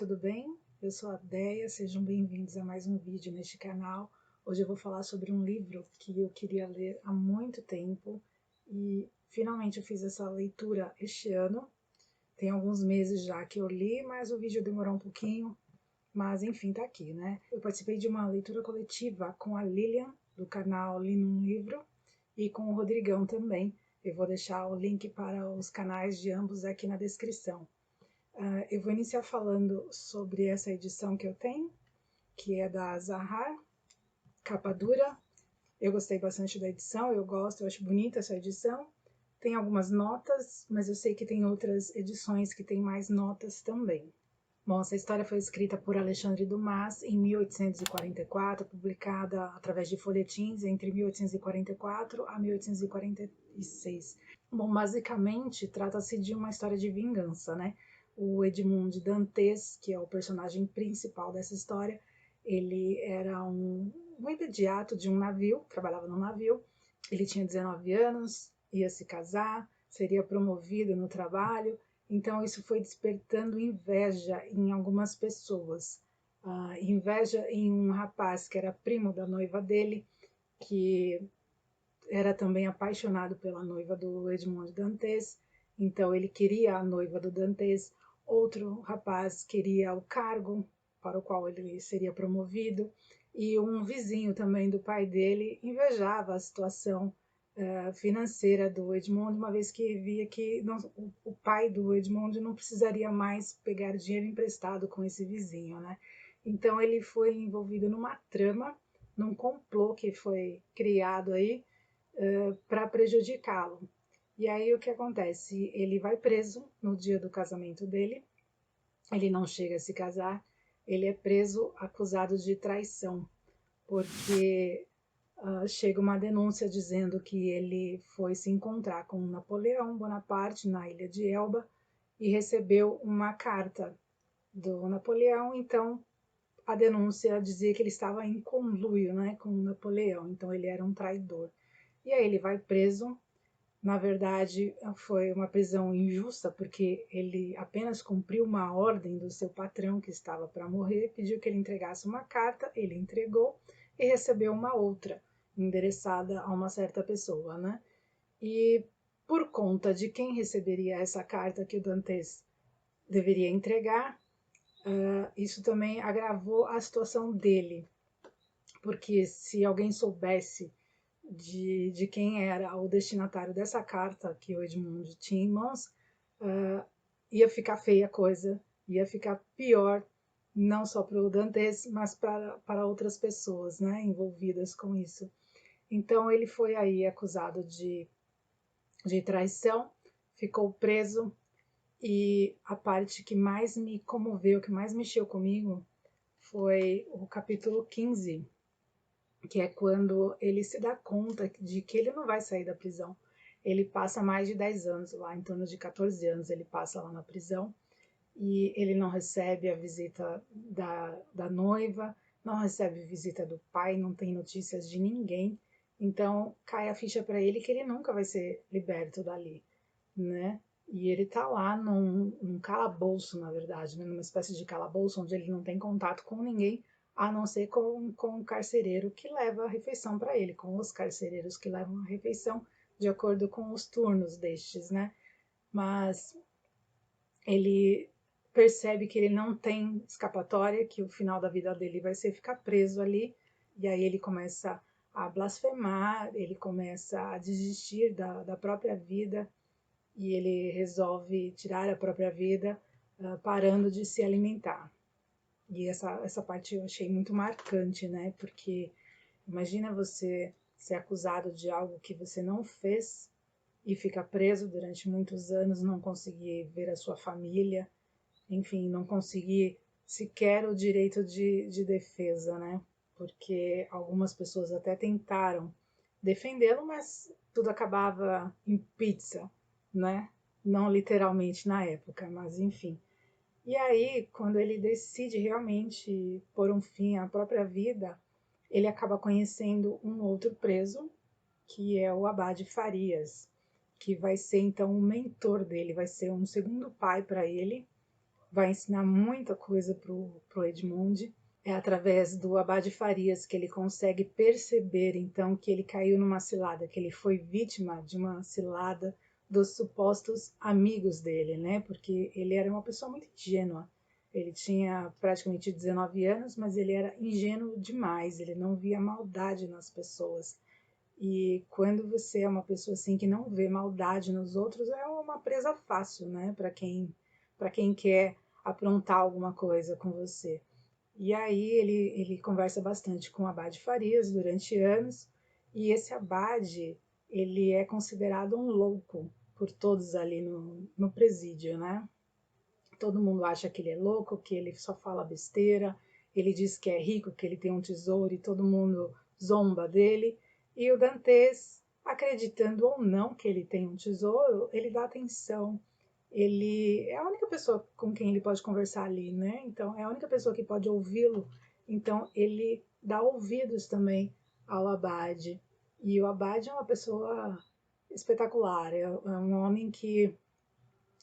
tudo bem? Eu sou a Déia, sejam bem-vindos a mais um vídeo neste canal. Hoje eu vou falar sobre um livro que eu queria ler há muito tempo e finalmente eu fiz essa leitura este ano. Tem alguns meses já que eu li, mas o vídeo demorou um pouquinho, mas enfim, tá aqui, né? Eu participei de uma leitura coletiva com a Lilian, do canal Li Num Livro, e com o Rodrigão também. Eu vou deixar o link para os canais de ambos aqui na descrição. Eu vou iniciar falando sobre essa edição que eu tenho, que é da Zahar, capa dura. Eu gostei bastante da edição, eu acho bonita essa edição. Tem algumas notas, mas eu sei que tem outras edições que tem mais notas também. Bom, essa história foi escrita por Alexandre Dumas em 1844, publicada através de folhetins entre 1844 a 1846. Bom, basicamente trata-se de uma história de vingança, né? O Edmond Dantes, que é o personagem principal dessa história, ele era um imediato de um navio, trabalhava num navio, ele tinha 19 anos, ia se casar, seria promovido no trabalho, então isso foi despertando inveja em algumas pessoas. Inveja em um rapaz que era primo da noiva dele, que era também apaixonado pela noiva do Edmond Dantes, então ele queria a noiva do Dantes. Outro rapaz queria o cargo para o qual ele seria promovido, e um vizinho também do pai dele invejava a situação financeira do Edmond, uma vez que via que o pai do Edmond não precisaria mais pegar dinheiro emprestado com esse vizinho, né? Então ele foi envolvido numa trama, num complô que foi criado aí para prejudicá-lo. E aí o que acontece? Ele vai preso no dia do casamento dele, ele não chega a se casar, ele é preso acusado de traição, porque chega uma denúncia dizendo que ele foi se encontrar com Napoleão Bonaparte na ilha de Elba e recebeu uma carta do Napoleão, então a denúncia dizia que ele estava em conluio, né, com Napoleão, então ele era um traidor. E aí ele vai preso. Na verdade, foi uma prisão injusta, porque ele apenas cumpriu uma ordem do seu patrão, que estava para morrer, pediu que ele entregasse uma carta, ele entregou e recebeu uma outra, endereçada a uma certa pessoa, né? E por conta de quem receberia essa carta que o Dantes deveria entregar, isso também agravou a situação dele, porque se alguém soubesse de quem era o destinatário dessa carta que o Edmund tinha em mãos, ia ficar feia a coisa, ia ficar pior, não só para o Dantes, mas para outras pessoas, né, envolvidas com isso. Então ele foi aí acusado de traição, ficou preso, e a parte que mais me comoveu, que mais mexeu comigo, foi o capítulo 15, que é quando ele se dá conta de que ele não vai sair da prisão. Ele passa mais de 10 anos lá, em torno de 14 anos ele passa lá na prisão, e ele não recebe a visita da noiva, não recebe visita do pai, não tem notícias de ninguém, então cai a ficha para ele que ele nunca vai ser liberto dali, né? E ele tá lá num calabouço, na verdade, né? Numa espécie de calabouço onde ele não tem contato com ninguém, a não ser com o carcereiro que leva a refeição para ele, com os carcereiros que levam a refeição de acordo com os turnos destes, né? Mas ele percebe que ele não tem escapatória, que o final da vida dele vai ser ficar preso ali, e aí ele começa a blasfemar, ele começa a desistir da própria vida, e ele resolve tirar a própria vida, parando de se alimentar. E essa parte eu achei muito marcante, né? Porque imagina você ser acusado de algo que você não fez e ficar preso durante muitos anos, não conseguir ver a sua família, enfim, não conseguir sequer o direito de defesa, né? Porque algumas pessoas até tentaram defendê-lo, mas tudo acabava em pizza, né? Não literalmente na época, mas enfim. E aí, quando ele decide realmente pôr um fim à própria vida, ele acaba conhecendo um outro preso, que é o Abade Farias, que vai ser então o mentor dele, vai ser um segundo pai para ele, vai ensinar muita coisa pro Edmund. É através do Abade Farias que ele consegue perceber, então, que ele caiu numa cilada, que ele foi vítima de uma cilada dos supostos amigos dele, né? Porque ele era uma pessoa muito ingênua. Ele tinha praticamente 19 anos, mas ele era ingênuo demais, ele não via maldade nas pessoas. E quando você é uma pessoa assim que não vê maldade nos outros, é uma presa fácil, né? Para quem quer aprontar alguma coisa com você. E aí ele conversa bastante com o Abade Farias durante anos, e esse Abade, ele é considerado um louco por todos ali no presídio, né? Todo mundo acha que ele é louco, que ele só fala besteira, ele diz que é rico, que ele tem um tesouro e todo mundo zomba dele. E o Dantes, acreditando ou não que ele tem um tesouro, ele dá atenção. Ele é a única pessoa com quem ele pode conversar ali, né? Então, é a única pessoa que pode ouvi-lo. Então, ele dá ouvidos também ao Abade. E o Abade é uma pessoa espetacular, é um homem que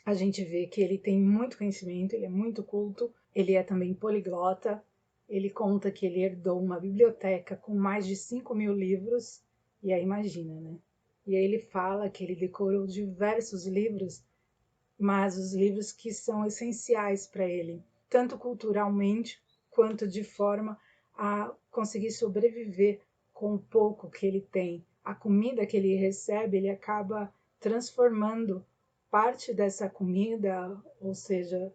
a gente vê que ele tem muito conhecimento, ele é muito culto, ele é também poliglota, ele conta que ele herdou uma biblioteca com mais de 5.000 livros, e aí imagina, né? E aí ele fala que ele decorou diversos livros, mas os livros que são essenciais para ele, tanto culturalmente quanto de forma a conseguir sobreviver com o pouco que ele tem. A comida que ele recebe, ele acaba transformando parte dessa comida, ou seja,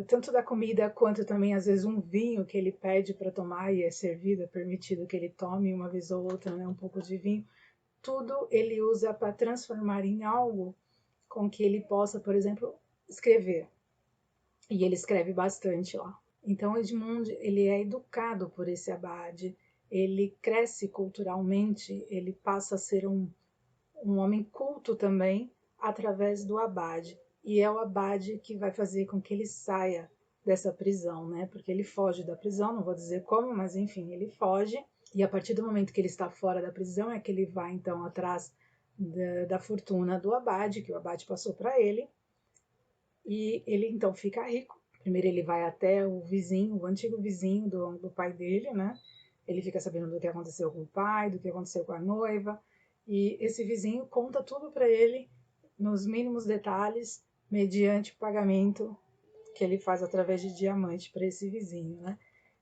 tanto da comida quanto também às vezes um vinho que ele pede para tomar e é servido, é permitido que ele tome uma vez ou outra, né, um pouco de vinho, tudo ele usa para transformar em algo com que ele possa, por exemplo, escrever. E ele escreve bastante lá. Então Edmund, ele é educado por esse abade, ele cresce culturalmente, ele passa a ser um homem culto também através do abade. E é o abade que vai fazer com que ele saia dessa prisão, né? Porque ele foge da prisão, não vou dizer como, mas enfim, ele foge. E a partir do momento que ele está fora da prisão é que ele vai então atrás da fortuna do abade, que o abade passou para ele. E ele então fica rico. Primeiro ele vai até o vizinho, o antigo vizinho do pai dele, né? Ele fica sabendo do que aconteceu com o pai, do que aconteceu com a noiva. E esse vizinho conta tudo para ele, nos mínimos detalhes, mediante pagamento que ele faz através de diamante para esse vizinho, né?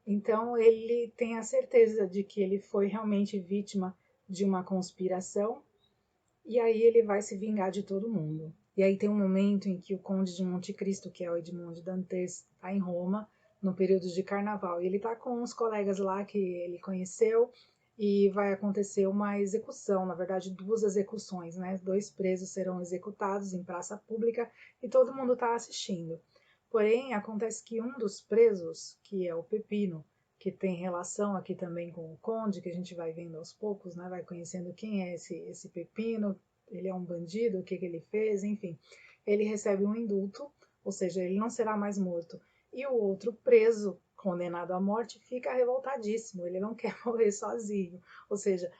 Então ele tem a certeza de que ele foi realmente vítima de uma conspiração e aí ele vai se vingar de todo mundo. E aí tem um momento em que o Conde de Monte Cristo, que é o Edmond Dantes, está em Roma, no período de carnaval. E ele está com uns colegas lá que ele conheceu e vai acontecer uma execução, na verdade, duas execuções, né? 2 presos serão executados em praça pública e todo mundo está assistindo. Porém, acontece que um dos presos, que é o Pepino, que tem relação aqui também com o Conde, que a gente vai vendo aos poucos, né? Vai conhecendo quem é esse Pepino, ele é um bandido, o que ele fez, enfim. Ele recebe um indulto, ou seja, ele não será mais morto. E o outro preso, condenado à morte, fica revoltadíssimo, ele não quer morrer sozinho. Ou seja,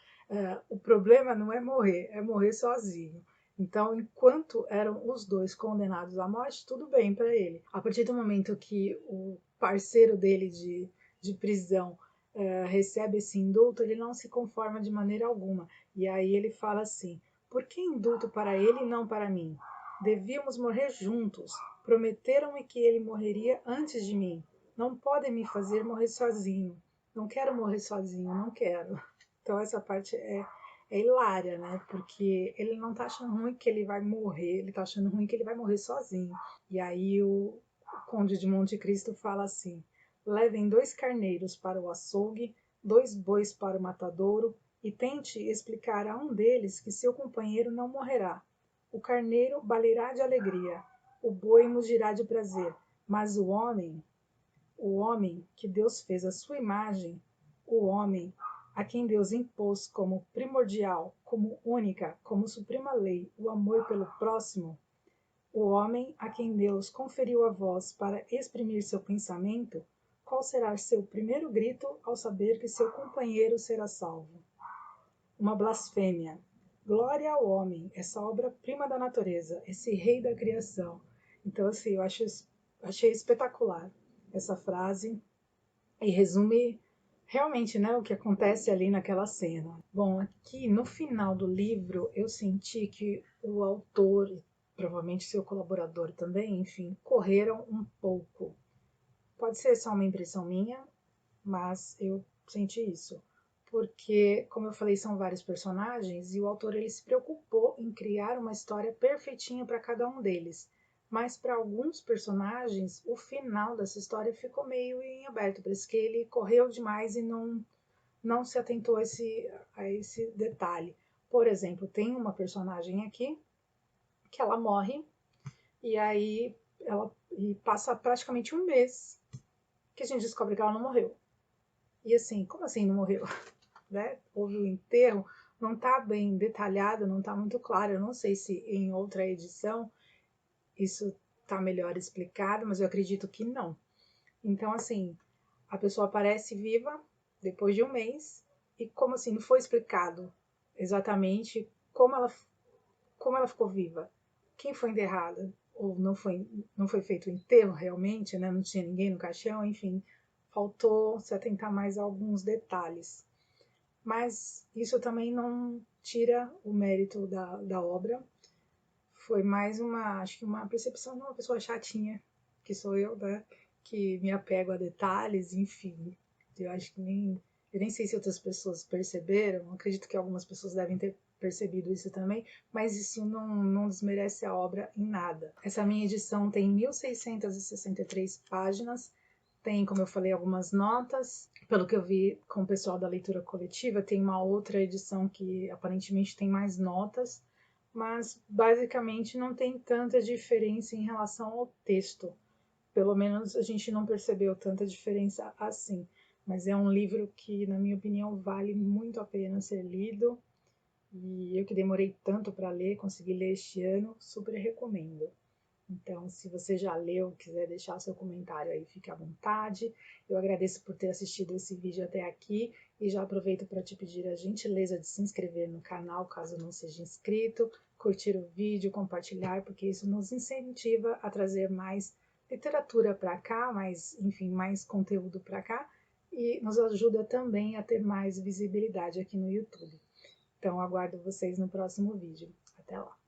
o problema não é morrer sozinho. Então, enquanto eram os dois condenados à morte, tudo bem para ele. A partir do momento que o parceiro dele de prisão recebe esse indulto, ele não se conforma de maneira alguma. E aí ele fala assim: por que indulto para ele e não para mim? Devíamos morrer juntos. Prometeram-me que ele morreria antes de mim. Não podem me fazer morrer sozinho. Não quero morrer sozinho, não quero. Então essa parte é hilária, né? Porque ele não tá achando ruim que ele vai morrer, ele tá achando ruim que ele vai morrer sozinho. E aí o Conde de Monte Cristo fala assim: levem 2 carneiros para o açougue, 2 bois para o matadouro, e tente explicar a um deles que seu companheiro não morrerá. O carneiro balirá de alegria, o boi mugirá de prazer, mas o homem que Deus fez à sua imagem, o homem a quem Deus impôs como primordial, como única, como suprema lei, o amor pelo próximo, o homem a quem Deus conferiu a voz para exprimir seu pensamento, qual será seu primeiro grito ao saber que seu companheiro será salvo? Uma blasfêmia. Glória ao homem, essa obra-prima da natureza, esse rei da criação. Então, assim, eu acho achei espetacular essa frase e resume realmente, né, o que acontece ali naquela cena. Bom, aqui no final do livro eu senti que o autor, provavelmente seu colaborador também, enfim, correram um pouco. Pode ser só uma impressão minha, mas eu senti isso. Porque, como eu falei, são vários personagens e o autor ele se preocupou em criar uma história perfeitinha para cada um deles. Mas para alguns personagens, o final dessa história ficou meio em aberto, parece que ele correu demais e não se atentou a esse detalhe. Por exemplo, tem uma personagem aqui que ela morre e aí e passa praticamente um mês que a gente descobre que ela não morreu. E assim, como assim não morreu? Né? Houve o enterro, não está bem detalhado, não está muito claro. Eu não sei se em outra edição isso está melhor explicado, mas eu acredito que não. Então, assim, a pessoa aparece viva depois de um mês e como assim, não foi explicado exatamente como ela ficou viva, quem foi enterrada, ou não foi feito o enterro realmente, né? Não tinha ninguém no caixão, enfim, faltou se atentar mais a alguns detalhes. Mas isso também não tira o mérito da obra. Foi mais acho que uma percepção de uma pessoa chatinha, que sou eu, né? Que me apego a detalhes, enfim. Eu acho que eu nem sei se outras pessoas perceberam, acredito que algumas pessoas devem ter percebido isso também, mas isso não desmerece a obra em nada. Essa minha edição tem 1663 páginas, tem, como eu falei, algumas notas. Pelo que eu vi com o pessoal da leitura coletiva, tem uma outra edição que aparentemente tem mais notas, mas basicamente não tem tanta diferença em relação ao texto. Pelo menos a gente não percebeu tanta diferença assim. Mas é um livro que, na minha opinião, vale muito a pena ser lido. E eu que demorei tanto para ler, consegui ler este ano, super recomendo. Então, se você já leu, quiser deixar seu comentário aí, fique à vontade. Eu agradeço por ter assistido esse vídeo até aqui e já aproveito para te pedir a gentileza de se inscrever no canal, caso não seja inscrito, curtir o vídeo, compartilhar, porque isso nos incentiva a trazer mais literatura para cá, enfim, mais conteúdo para cá e nos ajuda também a ter mais visibilidade aqui no YouTube. Então, aguardo vocês no próximo vídeo. Até lá!